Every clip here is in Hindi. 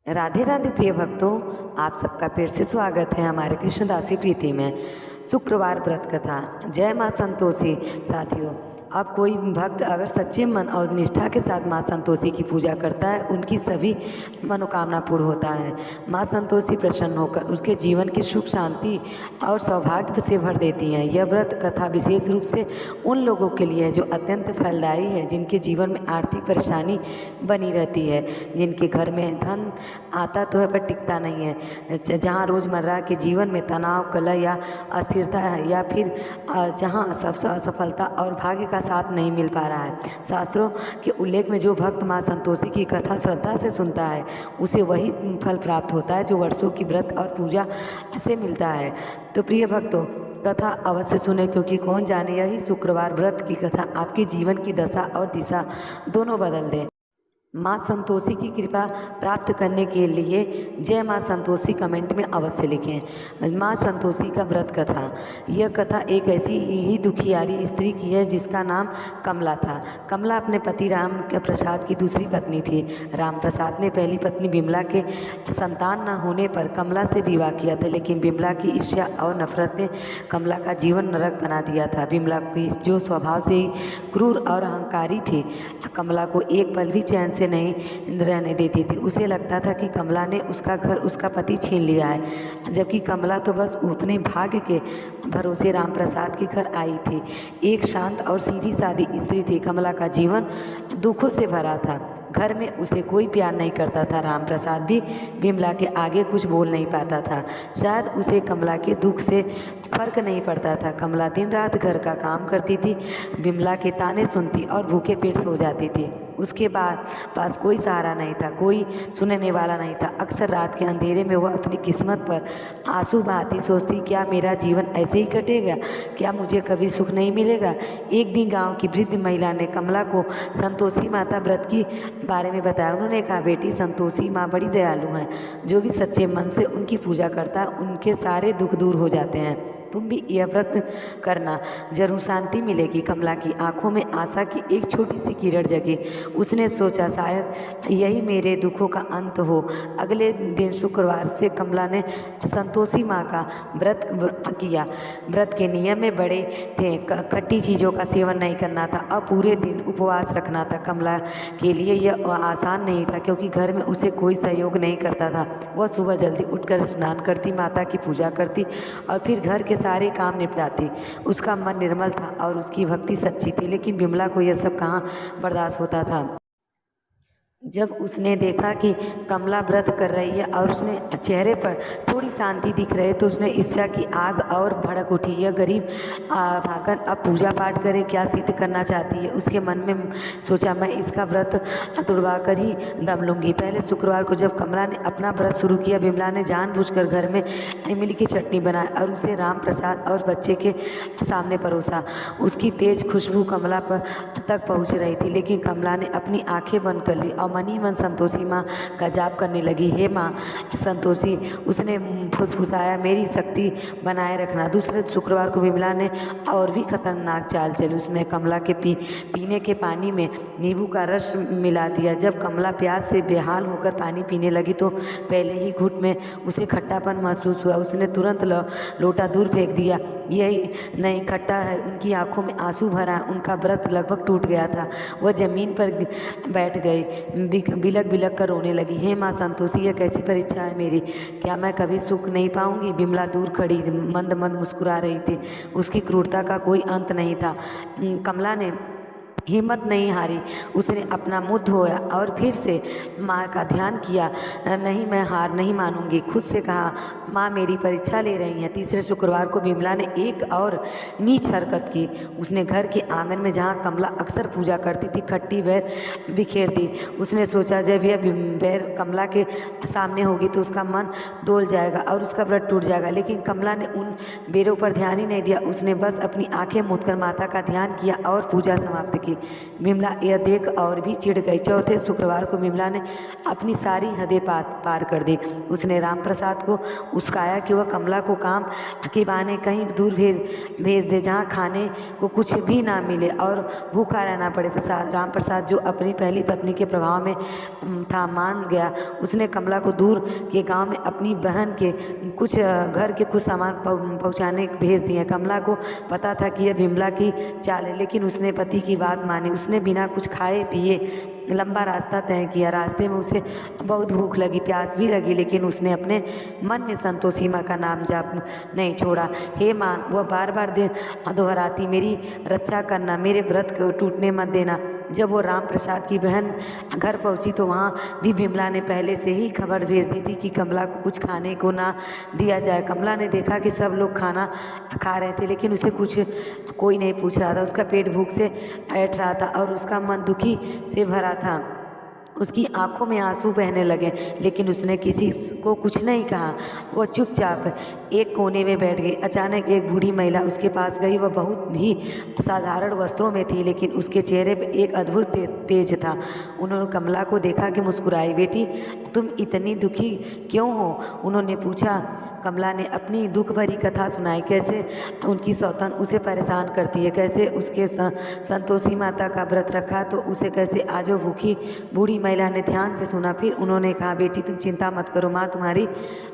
राधे राधे प्रिय भक्तों, आप सबका फिर से स्वागत है हमारे कृष्णदासी प्रीति में। शुक्रवार व्रत कथा। जय माँ संतोषी। साथियों, अब कोई भक्त अगर सच्चे मन और निष्ठा के साथ माँ संतोषी की पूजा करता है, उनकी सभी मनोकामना पूर्ण होता है। माँ संतोषी प्रसन्न होकर उसके जीवन की सुख शांति और सौभाग्य से भर देती हैं। यह व्रत कथा विशेष रूप से उन लोगों के लिए है जो अत्यंत फलदायी है, जिनके जीवन में आर्थिक परेशानी बनी रहती है, जिनके घर में धन आता तो है पर टिकता नहीं है, जहाँ रोज़मर्रा के जीवन में तनाव, कलह या अस्थिरता है, या फिर जहाँ सबसे असफलता और भाग्य का साथ नहीं मिल पा रहा है। शास्त्रों के उल्लेख में जो भक्त माँ संतोषी की कथा श्रद्धा से सुनता है, उसे वही फल प्राप्त होता है जो वर्षों की व्रत और पूजा से मिलता है। तो प्रिय भक्तों, कथा अवश्य सुने, क्योंकि कौन जाने यही शुक्रवार व्रत की कथा आपके जीवन की दशा और दिशा दोनों बदल दे। माँ संतोषी की कृपा प्राप्त करने के लिए जय माँ संतोषी कमेंट में अवश्य लिखें। माँ संतोषी का व्रत कथा। यह कथा एक ऐसी ही दुखियारी स्त्री की है जिसका नाम कमला था। कमला अपने पति राम प्रसाद की दूसरी पत्नी थी। राम प्रसाद ने पहली पत्नी बिमला के संतान न होने पर कमला से विवाह किया था, लेकिन बिमला की ईर्ष्या और नफरत ने कमला का जीवन नरक बना दिया था। बिमला की जो स्वभाव से ही क्रूर और अहंकारी थी, कमला को एक पल भी चैन से नहीं रहने देती थी। उसे लगता था कि कमला ने उसका घर, उसका पति छीन लिया है, जबकि कमला तो बस अपने भाग्य के भरोसे राम प्रसाद के घर आई थी। एक शांत और सीधी सादी स्त्री थी। कमला का जीवन दुखों से भरा था। घर में उसे कोई प्यार नहीं करता था। राम प्रसाद भी बिमला के आगे कुछ बोल नहीं पाता था। शायद उसे कमला के दुख से फर्क नहीं पड़ता था। कमला दिन रात घर का काम करती थी, बिमला के ताने सुनती और भूखे पेट सो जाती थी। उसके बाद पास कोई सहारा नहीं था, कोई सुनने वाला नहीं था। अक्सर रात के अंधेरे में वह अपनी किस्मत पर आंसू बहाती सोचती, क्या मेरा जीवन ऐसे ही कटेगा? क्या मुझे कभी सुख नहीं मिलेगा? एक दिन गांव की वृद्ध महिला ने कमला को संतोषी माता व्रत की बारे में बताया। उन्होंने कहा, बेटी, संतोषी माँ बड़ी दयालु हैं। जो भी सच्चे मन से उनकी पूजा करता है, उनके सारे दुख दूर हो जाते हैं। तुम भी यह व्रत करना, जरूर शांति मिलेगी। कमला की आंखों में आशा की एक छोटी सी किरण जगी। उसने सोचा, शायद यही मेरे दुखों का अंत हो। अगले दिन शुक्रवार से कमला ने संतोषी माँ का व्रत किया। व्रत के नियम में बड़े थे। खट्टी चीज़ों का सेवन नहीं करना था और पूरे दिन उपवास रखना था। कमला के लिए यह आसान नहीं था, क्योंकि घर में उसे कोई सहयोग नहीं करता था। वह सुबह जल्दी उठकर स्नान करती, माता की पूजा करती और फिर घर के सारे काम निपटाती। उसका मन निर्मल था और उसकी भक्ति सच्ची थी, लेकिन बिमला को यह सब कहाँ बर्दाश्त होता था। जब उसने देखा कि कमला व्रत कर रही है और उसने चेहरे पर थोड़ी शांति दिख रही है, तो उसने ईर्ष्या की आग और भड़क उठी। यह गरीब भागन अब पूजा पाठ करे, क्या सिद्ध करना चाहती है? उसके मन में सोचा, मैं इसका व्रत तुड़वा कर ही दम लूँगी। पहले शुक्रवार को जब कमला ने अपना व्रत शुरू किया, बिमला ने जानबूझकर घर में इमली की चटनी बनाई और उसे राम प्रसाद और बच्चे के सामने परोसा। उसकी तेज खुशबू कमला पर तक पहुँच रही थी, लेकिन कमला ने अपनी आँखें बंद कर ली और मन ही मन संतोषी माँ का जाप करने लगी। हे माँ संतोषी, उसने फुसफुसाया, मेरी शक्ति बनाए रखना। दूसरे शुक्रवार को बिमला ने और भी खतरनाक चाल चली। उसने कमला के पीने के पानी में नींबू का रस मिला दिया। जब कमला प्यास से बेहाल होकर पानी पीने लगी, तो पहले ही घुट में उसे खट्टापन महसूस हुआ। उसने तुरंत लोटा दूर फेंक दिया। यही नहीं, खट्टा है। उनकी आंखों में आंसू भरा। उनका व्रत लगभग टूट गया था। वह जमीन पर बैठ गई, बिलक बिलक कर रोने लगी। हे माँ संतोषी, यह कैसी परीक्षा है मेरी? क्या मैं कभी सुख नहीं पाऊंगी? बिमला दूर खड़ी मंद मंद मुस्कुरा रही थी। उसकी क्रूरता का कोई अंत नहीं था। कमला ने हिम्मत नहीं हारी। उसने अपना मुंह धोया और फिर से माँ का ध्यान किया। नहीं, मैं हार नहीं मानूंगी। खुद से कहा, माँ मेरी परीक्षा ले रही हैं। तीसरे शुक्रवार को बिमला ने एक और नीच हरकत की। उसने घर के आंगन में, जहाँ कमला अक्सर पूजा करती थी, खट्टी बेर बिखेर दी। उसने सोचा, जब यह बेर कमला के सामने होगी तो उसका मन डोल जाएगा और उसका व्रत टूट जाएगा। लेकिन कमला ने उन बेरों पर ध्यान ही नहीं दिया। उसने बस अपनी आंखें मूंदकर माता का ध्यान किया और पूजा समाप्त की। की। विमला यह देख और भी चिढ़ गई। चौथे शुक्रवार को विमला ने अपनी सारी हदें पार कर दी। उसने राम प्रसाद को उस्काया कि वह कमला को काम के बहाने कहीं दूर भेज दे, जहाँ खाने को कुछ भी ना मिले और भूखा रहना पड़े। राम प्रसाद, जो अपनी पहली पत्नी के प्रभाव में था, मान गया। उसने कमला को दूर के गांव में अपनी बहन के कुछ घर के कुछ सामान पहुंचाने भेज दिए। कमला को पता था कि यह विमला की चाल है, लेकिन उसने पति की बात मानी। उसने बिना कुछ खाए पिए लंबा रास्ता तय किया। रास्ते में उसे बहुत भूख लगी, प्यास भी लगी, लेकिन उसने अपने मन में संतोषी माँ का नाम जाप नहीं छोड़ा। हे माँ, वह बार बार दोहराती, मेरी रक्षा करना, मेरे व्रत को टूटने मत देना। जब वो राम प्रसाद की बहन घर पहुंची तो वहाँ भी विमला ने पहले से ही खबर भेज दी थी कि कमला को कुछ खाने को ना दिया जाए। कमला ने देखा कि सब लोग खाना खा रहे थे, लेकिन उसे कुछ कोई नहीं पूछ रहा था। उसका पेट भूख से ऐंठ रहा था और उसका मन दुखी से भरा था। उसकी आंखों में आंसू बहने लगे, लेकिन उसने किसी को कुछ नहीं कहा। वह चुपचाप एक कोने में बैठ गई। अचानक एक बूढ़ी महिला उसके पास गई। वह बहुत ही साधारण वस्त्रों में थी, लेकिन उसके चेहरे पर एक अद्भुत तेज था। उन्होंने कमला को देखा कि मुस्कुराई। बेटी, तुम इतनी दुखी क्यों हो? उन्होंने पूछा। कमला ने अपनी दुख भरी कथा सुनाई, कैसे उनकी सौतन उसे परेशान करती है, कैसे उसके संतोषी माता का व्रत रखा तो उसे कैसे आज वो भूखी। बूढ़ी महिला ने ध्यान से सुना, फिर उन्होंने कहा, बेटी तुम चिंता मत करो, माँ तुम्हारी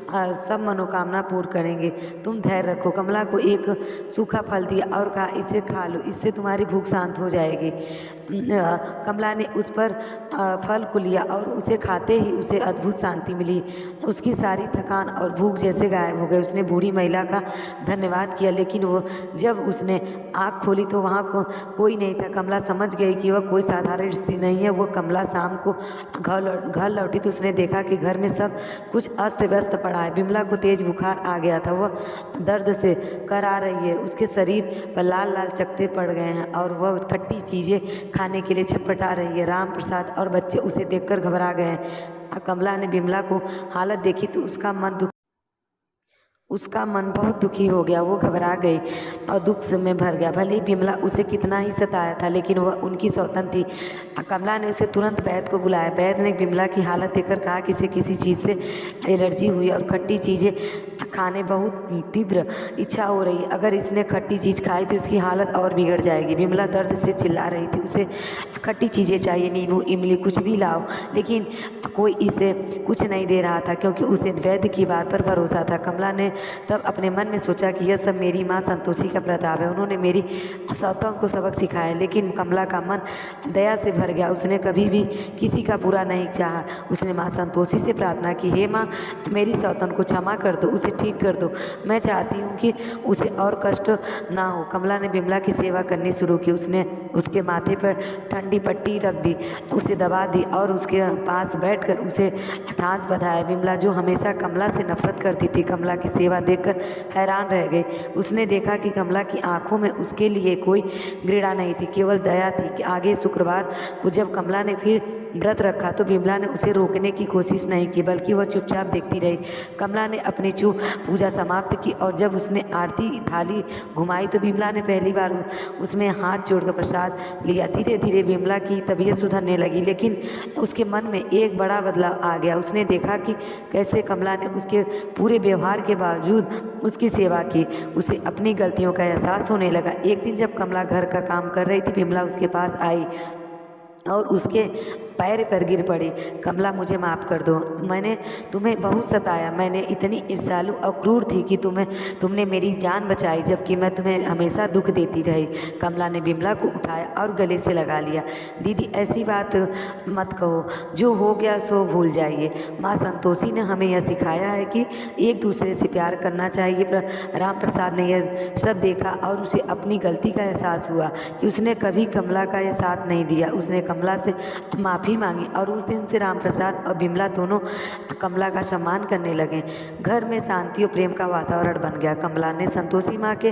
सब मनोकामना पूर्ण करेंगे, तुम धैर्य रखो। कमला को एक सूखा फल दिया और कहा, इसे खा लो, इससे तुम्हारी भूख शांत हो जाएगी। कमला ने उस पर फल को लिया और उसे खाते ही उसे अद्भुत शांति मिली। उसकी सारी थकान और भूख जैसे गायब हो गई। उसने बूढ़ी महिला का धन्यवाद किया, लेकिन वो जब उसने आँख खोली तो वहाँ कोई नहीं था। कमला समझ गई कि वह कोई साधारण स्त्री नहीं है। वो कमला शाम को घर लौटी तो उसने देखा कि घर में सब कुछ अस्त व्यस्त पड़ा है। विमला को तेज बुखार आ गया था, वह दर्द से करा रही है। उसके शरीर पर लाल लाल चकत्ते पड़ गए हैं और वह खट्टी चीज़ें खाने के लिए छटपटा रही है। राम प्रसाद और बच्चे उसे देखकर घबरा गए। कमला ने विमला को हालत देखी तो उसका मन बहुत दुखी हो गया। वो घबरा गई और दुख से में भर गया। भले ही विमला उसे कितना ही सताया था, लेकिन वह उनकी सौतन थी। कमला ने उसे तुरंत वैद्य को बुलाया। वैद्य ने विमला की हालत देखकर कहा कि इसे किसी चीज़ से एलर्जी हुई और खट्टी चीज़ें खाने बहुत तीव्र इच्छा हो रही है। अगर इसने खट्टी चीज़ खाई तो इसकी हालत और बिगड़ जाएगी। विमला दर्द से चिल्ला रही थी। उसे खट्टी चीज़ें चाहिए, नींबू, इमली, कुछ भी लाओ, लेकिन कोई इसे कुछ नहीं दे रहा था, क्योंकि उसे वैद्य की बात पर भरोसा था। कमला ने तब अपने मन में सोचा कि यह सब मेरी माँ संतोषी का प्रताप है। उन्होंने मेरी सौतों को सबक सिखाया। लेकिन कमला का मन दया से भर गया। उसने कभी भी किसी का बुरा नहीं चाहा। उसने माँ संतोषी से प्रार्थना की, हे माँ, मेरी सौतन को क्षमा कर दो, उसे ठीक कर दो। मैं चाहती हूँ कि उसे और कष्ट ना हो। कमला ने विमला की सेवा करनी शुरू की। उसने उसके माथे पर ठंडी पट्टी रख दी, उसे दबा दी और उसके पास बैठकर उसे ठास बधाया। विमला, जो हमेशा कमला से नफरत करती थी, कमला की सेवा देखकर हैरान रह गई। उसने देखा कि कमला की आंखों में उसके लिए कोई घृणा नहीं थी, केवल दया थी। कि आगे शुक्रवार को जब कमला ने फिर व्रत रखा तो विमला ने उसे रोकने की कोशिश नहीं की, बल्कि वह चुपचाप देखती रही। कमला ने अपनी चुप पूजा समाप्त की और जब उसने आरती थाली घुमाई तो विमला ने पहली बार उसमें हाथ जोड़कर प्रसाद लिया। धीरे धीरे विमला की तबीयत सुधरने लगी, लेकिन उसके मन में एक बड़ा बदलाव आ गया। उसने देखा कि कैसे कमला ने उसके पूरे व्यवहार के बावजूद उसकी सेवा की। उसे अपनी गलतियों का एहसास होने लगा। एक दिन जब कमला घर का काम कर रही थी, विमला उसके पास आई और उसके पैर पर गिर पड़ी। कमला, मुझे माफ़ कर दो, मैंने तुम्हें बहुत सताया। मैंने इतनी ईर्ष्यालु और क्रूर थी कि तुमने मेरी जान बचाई, जबकि मैं तुम्हें हमेशा दुख देती रही। कमला ने विमला को उठाया और गले से लगा लिया। दीदी, ऐसी बात मत कहो, जो हो गया सो भूल जाइए। माँ संतोषी ने हमें यह सिखाया है कि एक दूसरे से प्यार करना चाहिए। राम प्रसाद ने यह सब देखा और उसे अपनी गलती का एहसास हुआ कि उसने कभी कमला का यह साथ नहीं दिया। उसने कमला से माफ़ी माफ़ी मांगी और उस दिन से राम प्रसाद और बिमला दोनों कमला का सम्मान करने लगे। घर में शांति और प्रेम का वातावरण बन गया। कमला ने संतोषी माँ के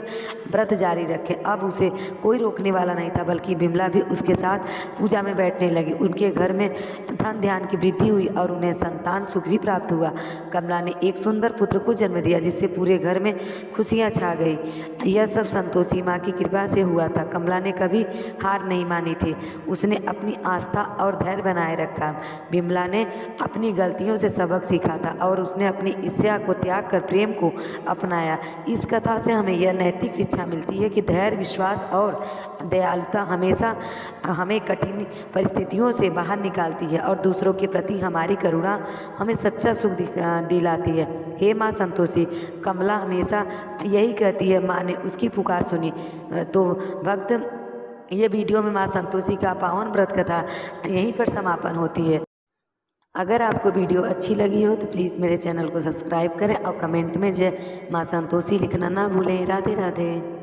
व्रत जारी रखे। अब उसे कोई रोकने वाला नहीं था, बल्कि बिमला भी उसके साथ पूजा में बैठने लगी। उनके घर में धन ध्यान की वृद्धि हुई और उन्हें संतान सुख भी प्राप्त हुआ। कमला ने एक सुंदर पुत्र को जन्म दिया, जिससे पूरे घर में खुशियाँ छा गई। यह सब संतोषी माँ की कृपा से हुआ था। कमला ने कभी हार नहीं मानी थी। उसने अपनी आस्था और धैर्य बनाए रखा। बिमला ने अपनी गलतियों से सबक सीखा था और उसने अपनी ईर्ष्या को त्याग कर प्रेम को अपनाया। इस कथा से हमें यह नैतिक शिक्षा मिलती है कि धैर्य, विश्वास और दयालुता हमेशा हमें कठिन परिस्थितियों से बाहर निकालती है और दूसरों के प्रति हमारी करुणा हमें सच्चा सुख दिलाती है। हे माँ संतोषी, कमला हमेशा यही कहती है, माँ ने उसकी पुकार सुनी। तो भक्त, ये वीडियो में माँ संतोषी का पावन व्रत कथा यहीं पर समापन होती है। अगर आपको वीडियो अच्छी लगी हो तो प्लीज़ मेरे चैनल को सब्सक्राइब करें और कमेंट में जय माँ संतोषी लिखना ना भूलें। राधे राधे।